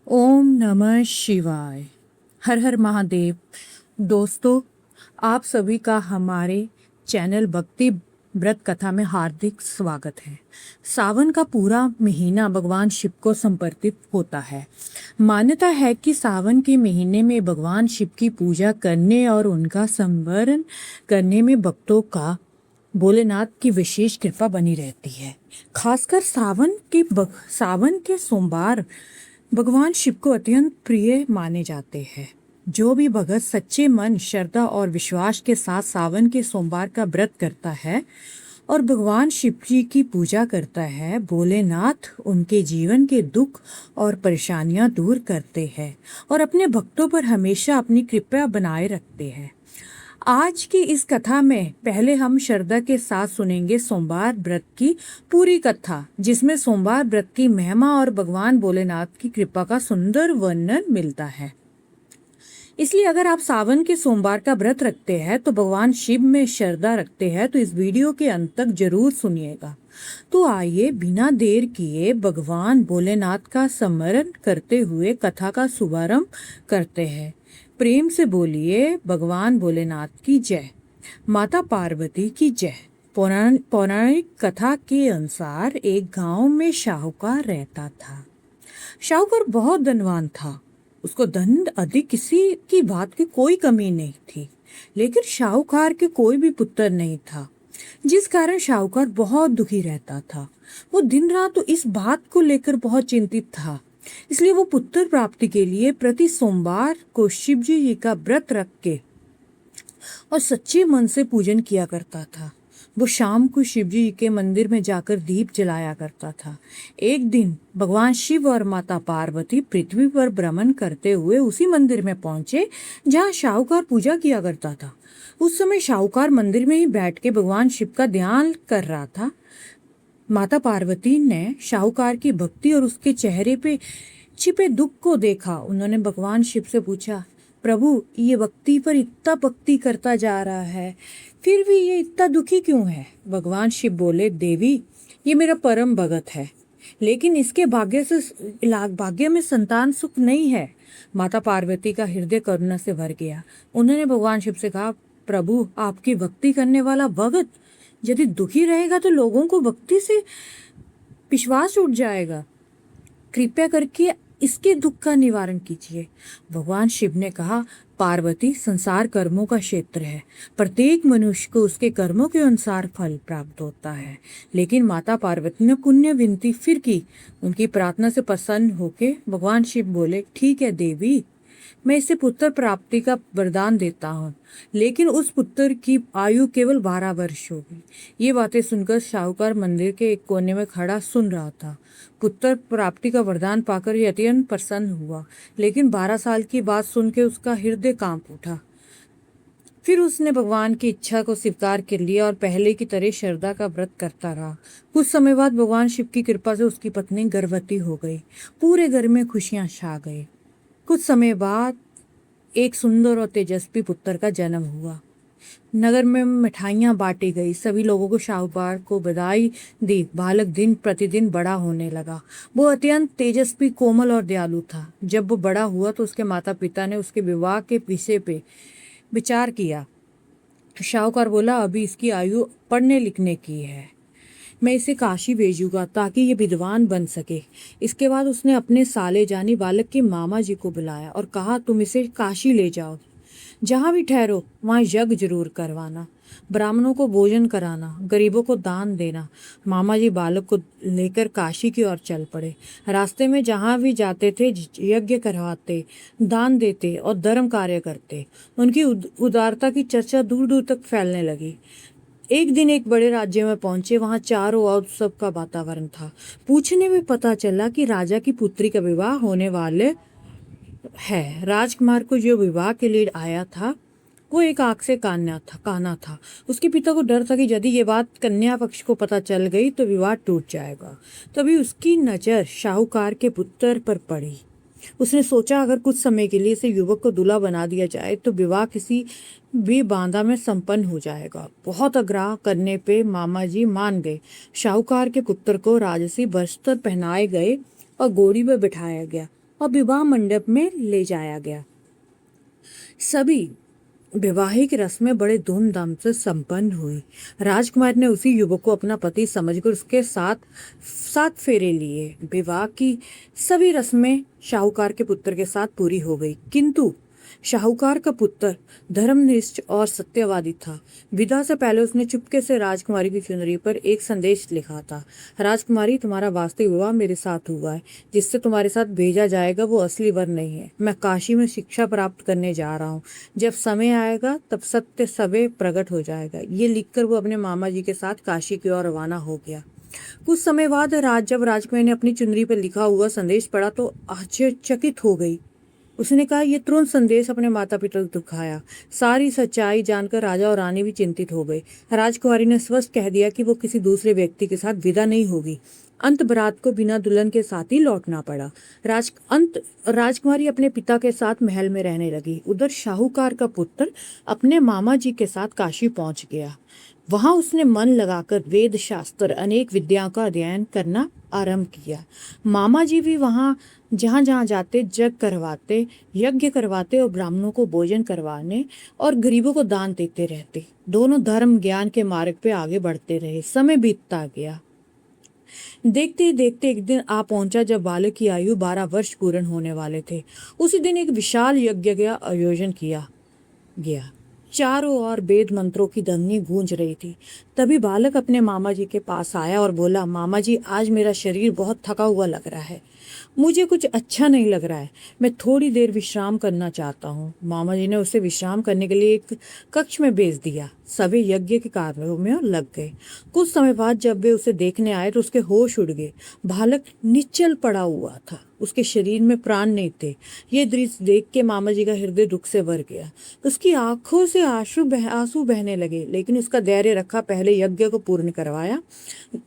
ओम नमः शिवाय। हर हर महादेव। दोस्तों, आप सभी का हमारे चैनल भक्ति व्रत कथा में हार्दिक स्वागत है। सावन का पूरा महीना भगवान शिव को समर्पित होता है। मान्यता है कि सावन के महीने में भगवान शिव की पूजा करने और उनका स्मरण करने में भक्तों का भोलेनाथ की विशेष कृपा बनी रहती है। खासकर सावन के सोमवार भगवान शिव को अत्यंत प्रिय माने जाते हैं। जो भी भगत सच्चे मन, श्रद्धा और विश्वास के साथ सावन के सोमवार का व्रत करता है और भगवान शिव जी की पूजा करता है, भोलेनाथ उनके जीवन के दुख और परेशानियां दूर करते हैं और अपने भक्तों पर हमेशा अपनी कृपा बनाए रखते हैं। आज की इस कथा में पहले हम श्रद्धा के साथ सुनेंगे सोमवार व्रत की पूरी कथा, जिसमें सोमवार व्रत की महिमा और भगवान भोलेनाथ की कृपा का सुंदर वर्णन मिलता है। इसलिए अगर आप सावन के सोमवार का व्रत रखते हैं तो भगवान शिव में श्रद्धा रखते हैं तो इस वीडियो के अंत तक जरूर सुनिएगा। तो आइए बिना देर किए भगवान भोलेनाथ का स्मरण करते हुए कथा का शुभारंभ करते हैं। प्रेम से बोलिए भगवान भोलेनाथ की जय, माता पार्वती की जय। पौराणिक कथा के अनुसार एक गांव में शाहूकार रहता था। शाहूकार बहुत धनवान था। उसको धन अधिक किसी की बात की कोई कमी नहीं थी, लेकिन शाहूकार के कोई भी पुत्र नहीं था, जिस कारण शाहूकार बहुत दुखी रहता था। वो दिन रात तो इस बात को लेकर बहुत चिंतित था। इसलिए वो पुत्र प्राप्ति के लिए प्रति सोमवार को शिव जी का व्रत रख के और सच्चे मन से पूजन किया करता था। वो शाम को शिव जी के मंदिर में जाकर दीप जलाया करता था। एक दिन भगवान शिव और माता पार्वती पृथ्वी पर भ्रमण करते हुए उसी मंदिर में पहुंचे जहां शाहूकार पूजा किया करता था। उस समय शाहूकार मंदिर में ही बैठ के भगवान शिव का ध्यान कर रहा था। माता पार्वती ने शाहूकार की भक्ति और उसके चेहरे पे छिपे दुख को देखा। उन्होंने भगवान शिव से पूछा, प्रभु, ये भक्ति पर इतना भक्ति करता जा रहा है, फिर भी ये इतना दुखी क्यों है? भगवान शिव बोले, देवी, ये मेरा परम भगत है, लेकिन इसके भाग्य में संतान सुख नहीं है। माता पार्वती का हृदय करुणा से भर गया। उन्होंने भगवान शिव से कहा, प्रभु, आपकी भक्ति करने वाला भगत यदि दुखी रहेगा तो लोगों को भक्ति से विश्वास उठ जाएगा। कृपया करके इसके दुख का निवारण कीजिए। भगवान शिव ने कहा, पार्वती, संसार कर्मों का क्षेत्र है। प्रत्येक मनुष्य को उसके कर्मों के अनुसार फल प्राप्त होता है। लेकिन माता पार्वती ने पुण्य विनती फिर की। उनकी प्रार्थना से प्रसन्न होके भगवान शिव बोले, ठीक है देवी, मैं इसे पुत्र प्राप्ति का वरदान देता हूँ, लेकिन उस पुत्र की आयु केवल 12 वर्ष होगी। ये बातें सुनकर शाहूकार मंदिर के एक कोने में खड़ा सुन रहा था। पुत्र प्राप्ति का वरदान पाकर ये अत्यंत प्रसन्न हुआ, लेकिन 12 साल की बात सुन के उसका हृदय कांप उठा। फिर उसने भगवान की इच्छा को स्वीकार कर लिया और पहले की तरह श्रद्धा का व्रत करता रहा। कुछ समय बाद भगवान शिव की कृपा से उसकी पत्नी गर्भवती हो गई। पूरे घर में खुशियां छा गई। कुछ समय बाद एक सुंदर और तेजस्वी पुत्र का जन्म हुआ। नगर में मिठाइयां बांटी गई। सभी लोगों को शाहूकार को बधाई दी। बालक दिन प्रतिदिन बड़ा होने लगा। वो अत्यंत तेजस्वी, कोमल और दयालु था। जब वो बड़ा हुआ तो उसके माता पिता ने उसके विवाह के विषय पे विचार किया। शाहूकार बोला, अभी इसकी आयु पढ़ने लिखने की है, मैं इसे काशी भेजूंगा ताकि ये विद्वान बन सके। इसके बाद उसने अपने साले जानी बालक के मामा जी को बुलाया और कहा, तुम इसे काशी ले जाओ। जहाँ भी ठहरो वहाँ यज्ञ जरूर करवाना, ब्राह्मणों को भोजन कराना, गरीबों को दान देना। मामा जी बालक को लेकर काशी की ओर चल पड़े। रास्ते में जहाँ भी जाते थे यज्ञ करवाते, दान देते और धर्म कार्य करते। उनकी उदारता की चर्चा दूर दूर तक फैलने लगी। एक दिन एक बड़े राज्य में पहुंचे। वहां चारों ओर उत्सव का वातावरण था। पूछने में पता चला कि राजा की पुत्री का विवाह होने वाले है। राजकुमार को जो विवाह के लिए आया था वो एक आंख से काना था। उसके पिता को डर था कि यदि ये बात कन्या पक्ष को पता चल गई तो विवाह टूट जाएगा। तभी उसकी नजर शाहूकार के पुत्र पर पड़ी। उसने सोचा, अगर कुछ समय के लिए इसे युवक को दूल्हा बना दिया जाए तो विवाह किसी भी बांधा में संपन्न हो जाएगा। बहुत आग्रह करने पे मामा जी मान गए। शाहूकार के पुत्र को राजसी वस्त्र पहनाए गए और घोड़ी पर बिठाया गया। और विवाह मंडप में ले जाया गया। सभी वैवाहिक रस्में बड़े धूमधाम से संपन्न हुई। राजकुमार ने उसी युवक को अपना पति समझकर उसके साथ 7 फेरे लिए। विवाह की सभी रस्में शाहूकार के पुत्र के साथ पूरी हो गई, किंतु शाहूकार का पुत्र धर्मनिष्ठ और सत्यवादी था। विदा से पहले उसने चुपके से राजकुमारी की चुनरी पर एक संदेश लिखा था। राजकुमारी, तुम्हारा वास्तविक विवाह मेरे साथ हुआ है। जिससे तुम्हारे साथ भेजा जाएगा वो असली वर नहीं है। मैं काशी में शिक्षा प्राप्त करने जा रहा हूँ। जब समय आएगा तब सत्य सवे प्रकट हो जाएगा। ये लिखकर वो अपने मामा जी के साथ काशी की ओर रवाना हो गया। कुछ समय बाद जब राजकुमारी ने अपनी चुनरी पर लिखा हुआ संदेश पढ़ा तो आश्चर्यचकित हो गई। उसने कहा, यह तुरंत संदेश अपने माता पिता को दिखाया। सारी सच्चाई जानकर राजा और रानी भी चिंतित हो गए। राजकुमारी ने स्पष्ट कह दिया कि वो किसी दूसरे व्यक्ति के साथ विदा नहीं होगी। अंत बारात को बिना दुल्हन के साथ ही लौटना पड़ा। राजकुमारी अपने पिता के साथ महल में रहने लगी। उधर शाहूकार का पुत्र अपने मामा जी के साथ काशी पहुंच गया। वहां उसने मन लगाकर वेद शास्त्र अनेक विद्याओं का अध्ययन करना आरंभ किया। मामा जी भी वहां जहां जहां जाते यज्ञ करवाते और ब्राह्मणों को भोजन करवाने और गरीबों को दान देते रहते। दोनों धर्म ज्ञान के मार्ग पे आगे बढ़ते रहे। समय बीतता गया। देखते ही देखते एक दिन आ पहुंचा जब बालक की आयु 12 वर्ष पूर्ण होने वाले थे। उसी दिन एक विशाल यज्ञ का आयोजन किया गया। चारों ओर वेद मंत्रों की ध्वनि गूंज रही थी। तभी बालक अपने मामा जी के पास आया और बोला, मामा जी, आज मेरा शरीर बहुत थका हुआ लग रहा है। मुझे कुछ अच्छा नहीं लग रहा है। मैं थोड़ी देर विश्राम करना चाहता हूँ। मामा जी ने उसे विश्राम करने के लिए एक कक्ष में भेज दिया। सभी यज्ञ के कार्यों में लग गए। कुछ समय बाद जब वे उसे देखने आए तो उसके होश उड़ गए। बालक निश्चल पड़ा हुआ था। उसके शरीर में प्राण नहीं थे। ये दृश्य देख के मामा जी का हृदय दुख से भर गया। उसकी आंखों से आंसू बहने लगे, लेकिन उसका धैर्य रखा। पहले यज्ञ को पूर्ण करवाया,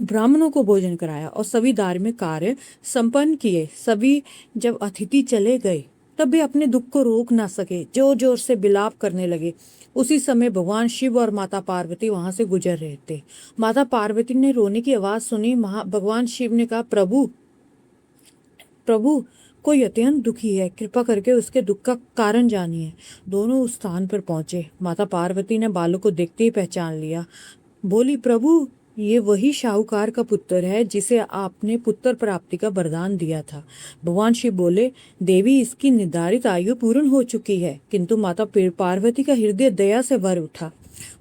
ब्राह्मणों को भोजन कराया और सभी धार्मिक कार्य संपन्न किए। सभी जब अतिथि चले गए तब भी अपने दुख को रोक ना सके, जोर जोर से विलाप करने लगे। उसी समय भगवान शिव और माता पार्वती वहां से गुजर रहे थे। माता पार्वती ने रोने की आवाज सुनी। भगवान शिव ने कहा, प्रभु प्रभु, कोई अत्यंत दुखी है, कृपा करके उसके दुख का कारण जानिए। दोनों उस स्थान पर पहुंचे। माता पार्वती ने बालक को देखते ही पहचान लिया। बोली, प्रभु, ये वही शाहूकार का पुत्र है जिसे आपने पुत्र प्राप्ति का वरदान दिया था। भगवान शिव बोले, देवी, इसकी निर्धारित आयु पूर्ण हो चुकी है। किंतु माता पार्वती का हृदय दया से भर उठा।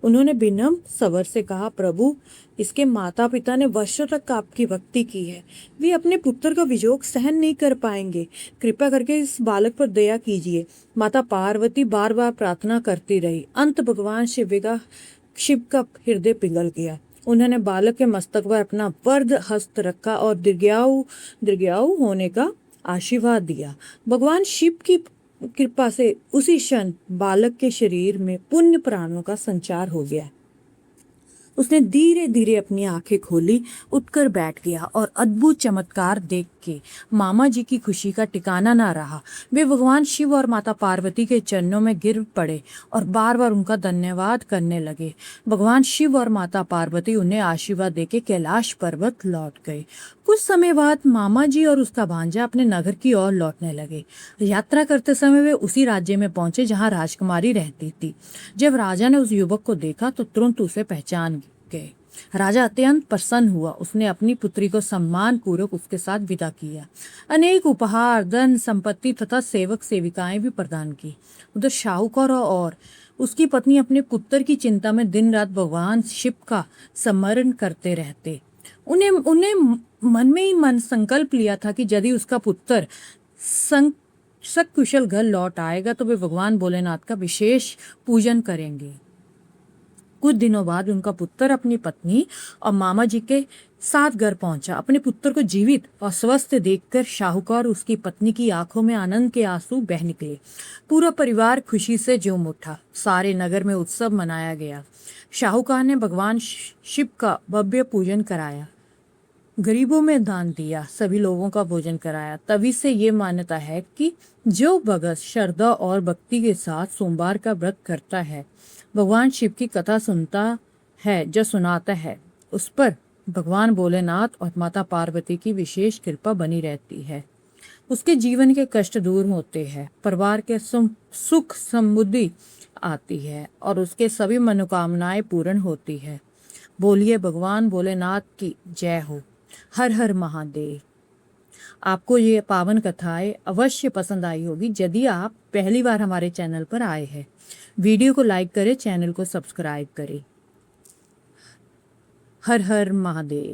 उन्होंने विनम्र स्वर से कहा, प्रभु, इसके माता पिता ने वर्षों तक आपकी भक्ति की है। वे अपने पुत्र का वियोग सहन नहीं कर पाएंगे। कृपा करके इस बालक पर दया कीजिए। माता पार्वती बार बार प्रार्थना करती रही। अंत भगवान शिव का हृदय पिघल गया। उन्होंने बालक के मस्तक पर अपना वरद हस्त रखा और दीर्घायु होने का आशीर्वाद दिया। भगवान शिव की कृपा से उसी क्षण बालक के शरीर में पुण्य प्राणों का संचार हो गया। उसने धीरे धीरे अपनी आंखें खोली, उठकर बैठ गया और अद्भुत चमत्कार देख के मामा जी की खुशी का ठिकाना ना रहा। वे भगवान शिव और माता पार्वती के चरणों में गिर पड़े और बार बार उनका धन्यवाद करने लगे। भगवान शिव और माता पार्वती उन्हें आशीर्वाद देके कैलाश पर्वत लौट गए। कुछ समय बाद मामा जी और उसका भांजा अपने नगर की ओर लौटने लगे। यात्रा करते समय वे उसी राज्य में पहुंचे जहां राजकुमारी रहती थी। जब राजा ने उस युवक को देखा तो तुरंत उसे पहचान गए। राजा अत्यंत प्रसन्न हुआ। उसने अपनी पुत्री को सम्मान पूर्वक उसके साथ विदा किया। अनेक उपहार, धन संपत्ति तथा सेवक सेविकाएं भी प्रदान की। उधर शाहूकार और उसकी पत्नी अपने पुत्र की चिंता में दिन रात भगवान शिव का स्मरण करते रहते। उन्हें मन में ही मन संकल्प लिया था कि यदि उसका पुत्र सकुशल घर लौट आएगा तो वे भगवान भोलेनाथ का विशेष पूजन करेंगे। कुछ दिनों बाद उनका पुत्र अपनी पत्नी और मामा जी के साथ घर पहुंचा। अपने पुत्र को जीवित और स्वस्थ देखकर शाहूकार उसकी पत्नी की आंखों में आनंद के आंसू बह निकले। पूरा परिवार खुशी से झूम उठा। सारे नगर में उत्सव मनाया गया। शाहूकार ने भगवान शिव का भव्य पूजन कराया, गरीबों में दान दिया, सभी लोगों का भोजन कराया। तभी से ये मान्यता है कि जो भगत श्रद्धा और भक्ति के साथ सोमवार का व्रत करता है, भगवान शिव की कथा सुनाता है, उस पर भगवान भोलेनाथ और माता पार्वती की विशेष कृपा बनी रहती है। उसके जीवन के कष्ट दूर होते हैं, परिवार के सुख समृद्धि आती है और उसके सभी मनोकामनाएं पूर्ण होती है। बोलिए भगवान भोलेनाथ की जय हो। हर हर महादेव। आपको ये पावन कथाएं अवश्य पसंद आई होगी। यदि आप पहली बार हमारे चैनल पर आए हैं, वीडियो को लाइक करें, चैनल को सब्सक्राइब करें। हर हर महादेव।